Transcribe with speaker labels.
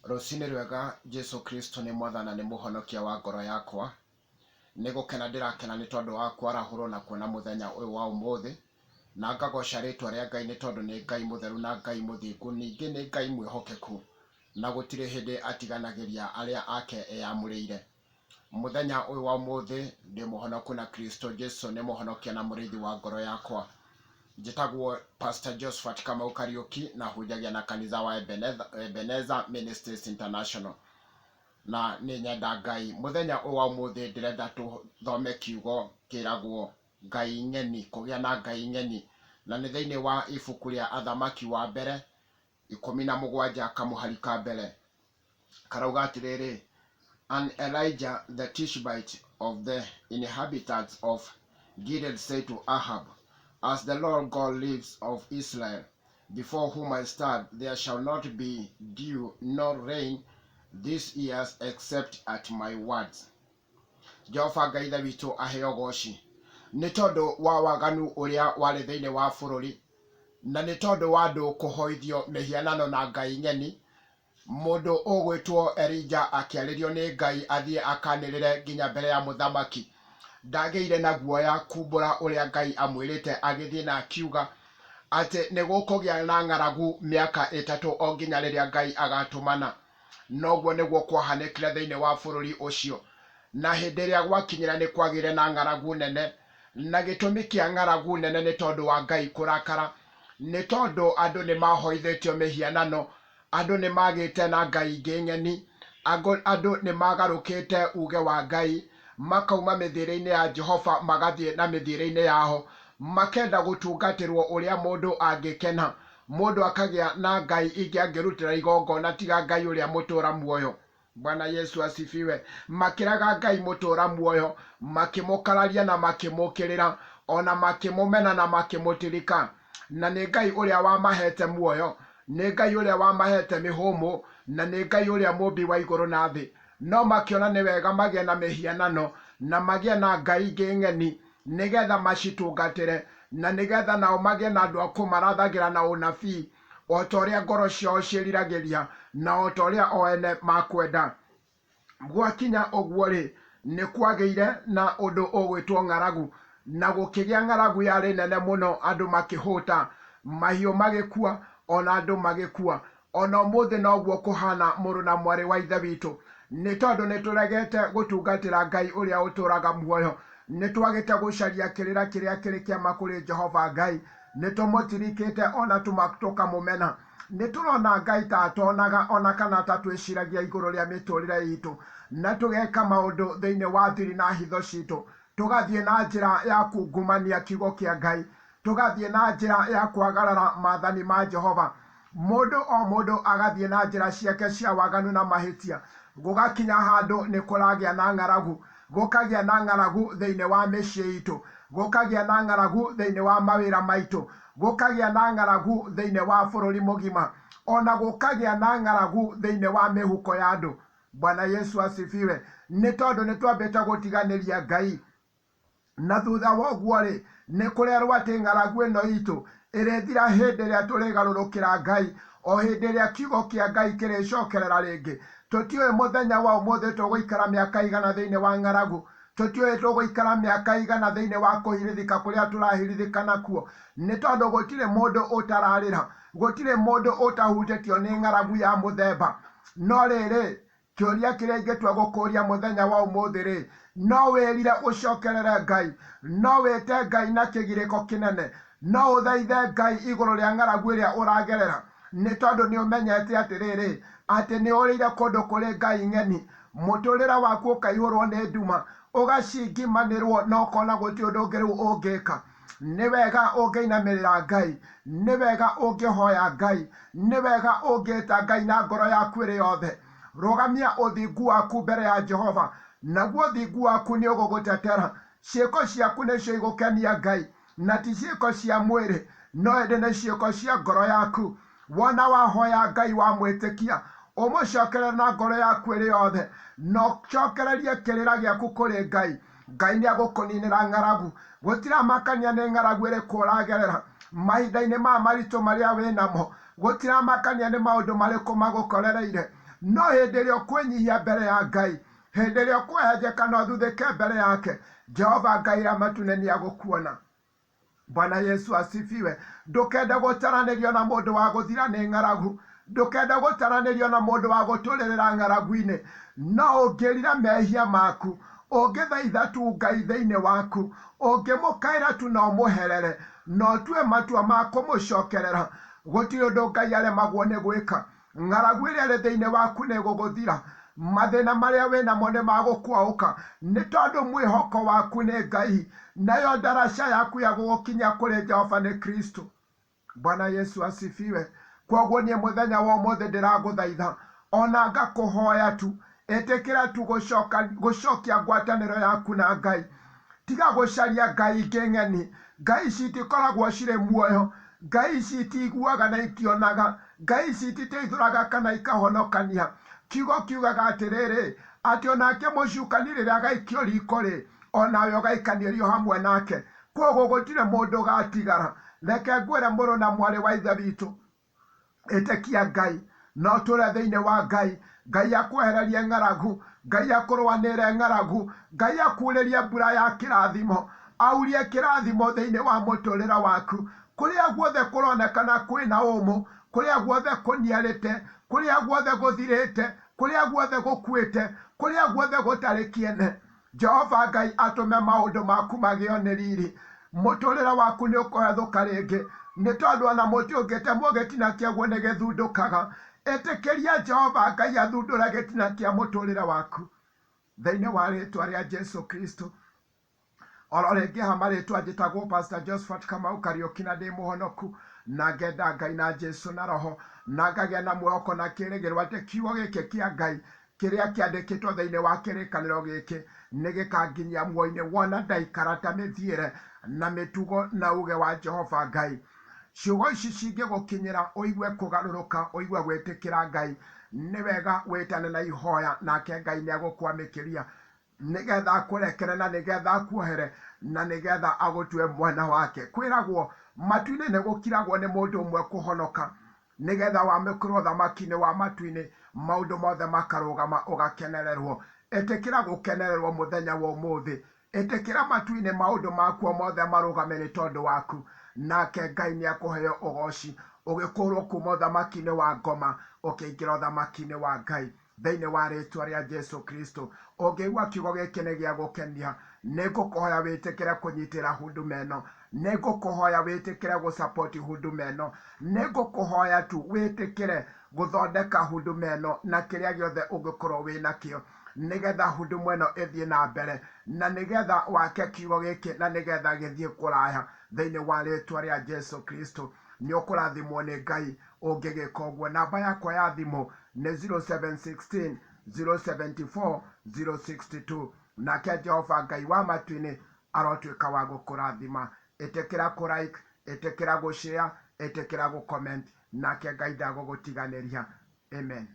Speaker 1: Rũcinĩ rwega. Jesu Kristo nĩ mwathana, nĩ mũhonokia wa ngoro yakwa. Nĩ gũkena ndĩrakena nĩ tondũ wa kwarahũrwo na kuona mũthenya ũyũ wa ũmũthĩ, na ngagoca rĩtwa rĩa Ngai nĩ tondũ nĩ Ngai mũtheru na Ngai mũthingu, ningĩ nĩ Ngai mwĩhokeku na gũtirĩ hĩndĩ atiganagĩria arĩa ake eyamũrĩire. Mũthenya ũyũ wa ũmũthĩ ndĩ mũhonoku na Kristo Jesu nĩ mũhonokia na mũrĩithi wa ngoro yakwa. Njĩtagwo Pastor Josephat Kamau Kariuki na hunjagia na kanitha wa Ebenezer Ministries International, na nĩ nyenda Ngai. Mũthenya ũyũ wa ũmũthĩ ndĩrenda tũthome kiugo kĩragwo Ngai ng'eni, kũgĩa na Ngai ng'eni, na nĩ thĩinĩ wa ibuku rĩa Athamaki wa mbere 17 kamũhari ka mbere. Karauga atĩrĩrĩ: And Elijah the Tishbite of the inhabitants of Gilead said to Ahab, As the Lord God lives of Israel, before whom I stand, there shall not be dew nor rain these years except at my words. Jehova Ngai ithe witũ aheo goci nĩ tondũ wa waganu ũrĩa warĩ thĩinĩ wa bũrũri, na nĩ tondũ wa andũ kũhoithio mĩhianano na Ngai ng'eni. Mũndũ ũgwĩtwo Elija akĩarĩrio nĩ Ngai athiĩ akanĩrĩre nginya mbere ya mũthamaki. Ndagĩire na guoya kumbũra ũrĩa Ngai amwĩrĩte, agĩthiĩ na akiuga atĩ nĩ gũkũgĩa na ng'aragu mĩaka 3 o nginya rĩrĩa Ngai agatũmana. Noguo nĩguo kwahanĩkire thĩinĩ wa bũrũri ũcio, na hĩndĩ ĩrĩa gwakinyĩra nĩ kwagĩire na ng'aragu nene, na gĩtũmi kĩa ng'aragu nene nĩ tondũ wa Ngai kũrakara, nĩ tondũ andũ nĩ mahoithĩtio mĩhianano, andũ nĩ magĩte na Ngai ingĩ ng'eni, andũ nĩ magarũkĩte uge wa Ngai, makauma mĩthiĩre-inĩ ya Jehova magathiĩ na mĩthiĩre-inĩ yao, makenda gũtungatĩrwo ũrĩa mũndũ angĩkena. Mũndũ akagĩa na Ngai ingĩ angĩrutĩra igongona tiga Ngai ũrĩa mũtũra muoyo. Bwana Yesu asifiwe. Makĩraga Ngai mũtũra muoyo, makĩmũkararia na makĩmũkĩrĩra, ona makĩmũmena na makĩmũtirika. Na nĩ Ngai ũrĩa wamahete muoyo, nĩ Ngai ũrĩa wamahete mĩhũmũ, na nĩ Ngai ũrĩa mũmbi wa igũrũ na thĩ. No makĩona nĩ wega magĩe na mĩhianano na magĩe na Ngai ingĩ ng'eni, nĩgetha macitungatĩre, na nĩgetha nao magĩe na andũ a kũmarathagĩra na ũnabii, o ta ũrĩa ngoro ciao ciĩriragĩria, na o ta ũrĩa o ene makwenda. Gwakinya ũguo rĩ, nĩ kwagĩire na ũndũ ũgwĩtwo ng'aragu, na gũkĩgĩa ng'aragu yarĩ nene mũno, andũ makĩhũta, mahiũ magĩkua, ona andũ magĩkua. Ona ũmũthĩ noguo kũhana, mũrũ na mwarĩ wa ithe witũ, nĩ tondũ nĩ tũregete gũtungatĩra Ngai ũrĩa ũtũraga muoyo. Nĩ twagĩte gũcaria kĩrĩra kĩrĩa kĩrĩ kĩama kũrĩ Jehova Ngai, nĩ tũmũtirikĩte ona tũkamũmena. Nĩ tũrona Ngai ta atonaga ona kana ta twĩciragia igũrũ rĩa mĩtũrĩre itũ, na tũgeka maũndũ thĩinĩ wa thiri na hitho citũ, tũgathiĩ na njĩra ya kungumania kiugo kĩa Ngai, tũgathiĩ na njĩra ya kwagarara maathani ma Jehova. Mũndũ o mũndũ agathiĩ na njĩra ciake cia waganu na mahĩtia. Gũgakinya handũ nĩ kũragĩa na ng'aragu, gũkagĩa na ng'aragu thĩinĩ wa mĩciĩ itũ, gũkagĩa na ng'aragu thĩinĩ wa mawĩra maitũ, gũkagĩa na ng'aragu thĩinĩ wa bũrũri mũgima, ona gũkagĩa na ng'aragu thĩinĩ wa mĩhuko ya andũ. Bwana Yesu asifiwe. Nĩ tondũ nĩ twambĩte gũtiganĩria Ngai, na thutha wa ũguo rĩ, nĩ kũrerwo atĩ ng'aragu ĩno itũ ĩrĩthira hĩndĩ ĩrĩa tũrĩgarũrũkĩra Ngai, o hĩndĩ ĩrĩa kiugo kĩa Ngai kĩrĩcokerera rĩngĩ. Tũtiũĩ mũthenya wa ũmũthĩ tũgũikara mĩaka igana thĩinĩ wa ng'aragu, tũtiũĩ tũgũikara mĩaka igana thĩinĩ wa kũhirithĩka kũrĩa tũrahirithĩka nakuo, nĩ tondũ gũtirĩ mũndũ ũtararĩra, gũtirĩ mũndũ ũtahutĩtio nĩ ng'aragu ya mũthemba. No rĩrĩ, kĩũria kĩrĩa ingĩtua gũkũria mũthenya wa ũmũthĩ rĩ, no wĩrire ũcokerere Ngai, no wĩte Ngai na kĩgirĩko kĩnene, no ũthaithe Ngai igũrũ rĩa ng'aragu ĩrĩa ũragerera, nĩ tondũ nĩ ũmenyete atĩrĩrĩ, atĩ nĩ ũrĩire kũndũ kũrĩ Ngai ng'eni. Mũtũrĩre waku ũkaihũrwo nĩ nduma, ũgacingimanĩrwo na ũkona gũtirĩ ũndũ ũngĩ rĩu ũngĩka. Nĩ wega ũngĩinamĩrĩra Ngai, nĩ wega ũngĩhoya Ngai, nĩ wega ũngĩta Ngai na ngoro yaku ĩrĩ yothe. Rũgamia ũthingu waku mbere ya Jehova, naguo ũthingu waku nĩ ũgũgũtetera. Ciĩko ciaku nĩcio igũkenia Ngai, na ti ciĩko cia mwĩrĩ, no ĩndĩ nĩ ciĩko cia ngoro yaku. Wona wahoya Ngai wamwĩtĩkia, ũmũcokerere na ngoro yaku ĩrĩ yothe, na ũcokererie kĩrĩra gĩaku kũrĩ Ngai. Ngai nĩ agũkũninĩra ng'aragu. Gũtiramakania nĩ ng'aragu ĩrĩkũ ũragerera mahinda-inĩ maya maritũ marĩa wĩ namo, gũtiramakania nĩ maũndũ marĩkũ magũkorereire.
Speaker 2: no hĩndĩ ĩrĩa ũkwĩnyihia mbere ya Ngai, hĩndĩ ĩrĩa ũkwehenjeka na ũthuthĩke mbere yake, Jehova Ngai Ramatune nĩagũkuona. Bwana Yesu asifiwe. Ndukende gũtaranĩrio na mũndũ wa gũthira nĩ ng'aragu, ndukende gũtaranĩrio na mũndũ wa gũtũrĩrĩra ng'aragu-inĩ. No ũngĩrira mehia maku, ũngĩthaitha tu Ngai thĩinĩ waku, ũngĩmũkaĩra tu na ũmũherere, na ũtue matua ma kũmũcokerera, gũtirĩ ũndũ Ngai aremagwo nĩ gwĩka. Ng'aragu ĩrĩa ĩrĩ thĩinĩ waku nĩ gũgũthira, mathĩna marĩa wĩ namo nĩ magũkwaũka, nĩ tondũ mwĩhoko waku nĩ Ngai, nayo ndaraca yaku ya gũgũkinya kũrĩ Jehova nĩ Kristo. Bwana Yesu asifiwe. Koguo niĩ mũthenya wa ũmũthĩ ndĩragũthaitha, ona ngakũhoya tu, ĩtĩkĩra tu gũcokia ngwatanĩro yaku na Ngai. Tiga gũcaria ngai ingĩ ng'eni. Ngai ici itikoragwo cirĩ muoyo, ngai ici itiiguaga na itionaga, ngai ici ititeithũraga kana ikahonokania. Kiugo kiugaga atĩrĩrĩ, atĩ onake mũcukani rĩrĩa agaikio riko-rĩ, onawe ũgaikanĩrio hamwe nake. Koguo gũtirĩ mũndũ ũgatigara. Reke ngwĩre mũrũ na mwarĩ wa ithe witũ, ĩtĩkia Ngai, no tũre thĩinĩ wa Ngai. Ngai akwehererie ng'aragu, Ngai akũrũanĩre ng'aragu, Ngai akuurĩrie mbura ya kĩrathimo, aurie kĩrathimo thĩinĩ wa mũtũrĩre waku. Kũrĩa guothe kũronekana kwĩna ũmũ, kũrĩa guothe kũniarĩte, kũrĩa guothe gũthirĩte, kũrĩa guothe gũkuĩte, kũrĩa guothe gũtarĩ kĩene, Jehova Ngai atũme maũndũ maku magĩo nĩ riri. Mũtũrĩre waku nĩ ũkũhethũka rĩngĩ, nĩ tondũ ona mũtĩ ũngĩtemwo gĩtina kĩaguo nĩ gĩthundũkaga. Ĩtĩkĩria Jehova Ngai athundũre gĩtina kĩa mũtũrĩre waku thĩinĩ wa rĩĩtwa rĩa Jesu Kristo. Oro rĩngĩ hama rĩĩtwa njĩtagwo Pastor Josephat Kamau Kariũki, na ndĩ mũhonoku, na ngenda Ngai na Jesu na roho, na ngagĩa na mwĩhoko na kĩĩrĩgĩrĩro atĩ kiugo gĩkĩ kĩa Ngai kĩrĩa kĩandĩkĩtwo thĩinĩ wa kĩrĩkanĩro gĩkĩ nĩ gĩkanginyia muoyo-inĩ wona ndaikara ta mĩthiĩre na mĩtugo na uge wa Jehova Ngai. Ciugo ici cingĩgũkinyĩra ũigue kũgarũrũka, ũigue gwĩtĩkĩra Ngai, nĩ wega wĩtane na ihoya, nake Ngai nĩagũkwamĩkĩria nĩgetha akũrekere na nĩgetha akuohere na nĩgetha agũtue mwana wake. Kwĩragwo matu-inĩ nĩ gũkiragwo nĩ mũndũ ũmwe kũhonoka, nĩgetha wamũkĩrwo thamaki-inĩ wa matu-inĩ maũndũ mothe makarũgama ũgakenererwo. Ĩtĩkĩra gũkenererwo mũthenya wa ũmũthĩ, ĩtĩkĩra matu-inĩ maũndũ makuo mothe marũgame nĩ tondũ waku, nake Ngai nĩakũheo ũgooci, ũgĩkũrwo kuma ũthamaki-inĩ wa ngoma ũkĩingĩra ũthamaki-inĩ wa Ngai thĩinĩ wa rĩĩtwa rĩa Jesu Kristo. Ũngĩigua kiugo gĩkĩ nĩ gĩa gũkenia, nĩngũkũhoya wĩtĩkĩre kũnyitĩra huduma ĩno, nĩngũkũhoya wĩtĩkĩre gũsapoti huduma ĩno, nĩngũkũhoya tu wĩtĩkĩre gũthondeka huduma ĩno na kĩrĩa gĩothe ũngĩkorwo wĩnakĩo, nĩgetha huduma ĩno ĩthiĩ na mbere, na nĩgetha wake kiugo gĩkĩ na nĩgetha gĩthiĩ kũraya thĩinĩ wa rĩĩtwa rĩa Jesu Kristo. Nĩ ũkũrathimwo nĩ Ngai ũngĩgĩka ũguo. Namba yakwa ya thimũ nĩ 0716 074 062. Nake Jehova Ngai wa matu-inĩ arotuĩka wa gũkũrathima. Ĩtĩkĩra kũlike, ĩtĩkĩra gũshare, ĩtĩkĩra gũcomment, nake Ngai ndagũgũtiganĩria. Amen.